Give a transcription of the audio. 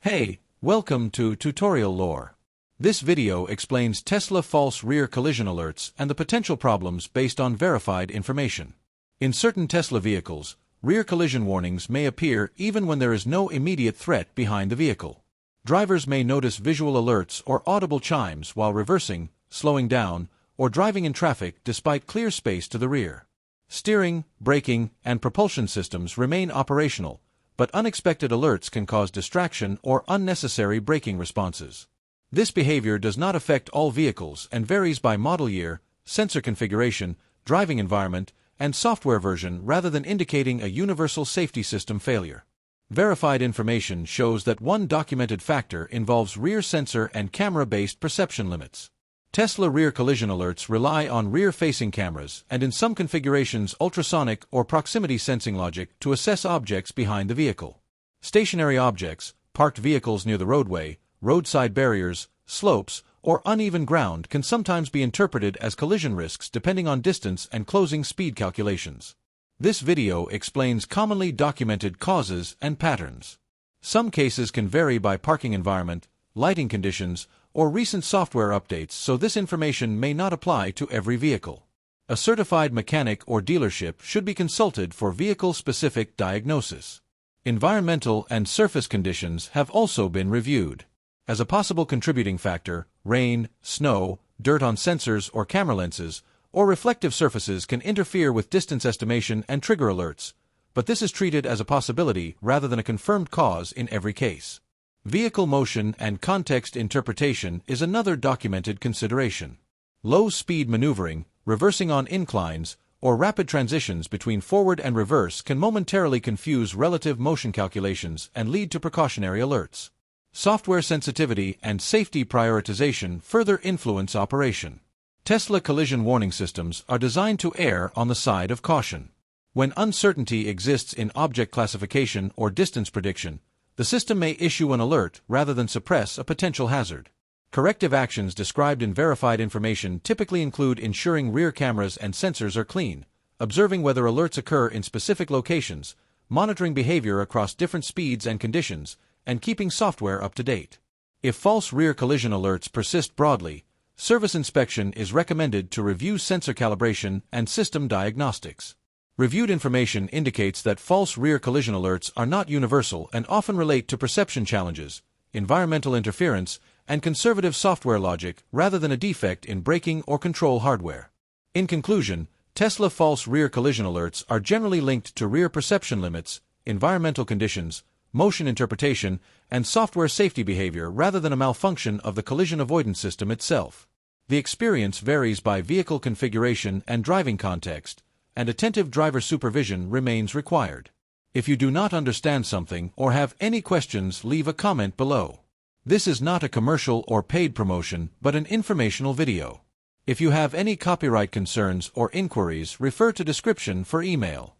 Hey, welcome to Tutorial Lore. This video explains Tesla false rear collision alerts and the potential problems based on verified information. In certain Tesla vehicles, rear collision warnings may appear even when there is no immediate threat behind the vehicle. Drivers may notice visual alerts or audible chimes while reversing, slowing down, or driving in traffic despite clear space to the rear. Steering, braking, and propulsion systems remain operational, but unexpected alerts can cause distraction or unnecessary braking responses. This behavior does not affect all vehicles and varies by model year, sensor configuration, driving environment, and software version rather than indicating a universal safety system failure. Verified information shows that one documented factor involves rear sensor and camera-based perception limits. Tesla rear collision alerts rely on rear-facing cameras and in some configurations ultrasonic or proximity sensing logic to assess objects behind the vehicle. Stationary objects, parked vehicles near the roadway, roadside barriers, slopes, or uneven ground can sometimes be interpreted as collision risks depending on distance and closing speed calculations. This video explains commonly documented causes and patterns. Some cases can vary by parking environment, lighting conditions, or recent software updates, so this information may not apply to every vehicle. A certified mechanic or dealership should be consulted for vehicle-specific diagnosis. Environmental and surface conditions have also been reviewed. As a possible contributing factor, rain, snow, dirt on sensors or camera lenses, or reflective surfaces can interfere with distance estimation and trigger alerts, but this is treated as a possibility rather than a confirmed cause in every case. Vehicle motion and context interpretation is another documented consideration. Low-speed maneuvering, reversing on inclines, or rapid transitions between forward and reverse can momentarily confuse relative motion calculations and lead to precautionary alerts. Software sensitivity and safety prioritization further influence operation. Tesla collision warning systems are designed to err on the side of caution. When uncertainty exists in object classification or distance prediction, the system may issue an alert rather than suppress a potential hazard. Corrective actions described in verified information typically include ensuring rear cameras and sensors are clean, observing whether alerts occur in specific locations, monitoring behavior across different speeds and conditions, and keeping software up to date. If false rear collision alerts persist broadly, service inspection is recommended to review sensor calibration and system diagnostics. Reviewed information indicates that false rear collision alerts are not universal and often relate to perception challenges, environmental interference, and conservative software logic rather than a defect in braking or control hardware. In conclusion, Tesla false rear collision alerts are generally linked to rear perception limits, environmental conditions, motion interpretation, and software safety behavior rather than a malfunction of the collision avoidance system itself. The experience varies by vehicle configuration and driving context, and attentive driver supervision remains required. If you do not understand something or have any questions, leave a comment below. This is not a commercial or paid promotion, but an informational video. If you have any copyright concerns or inquiries, refer to description for email.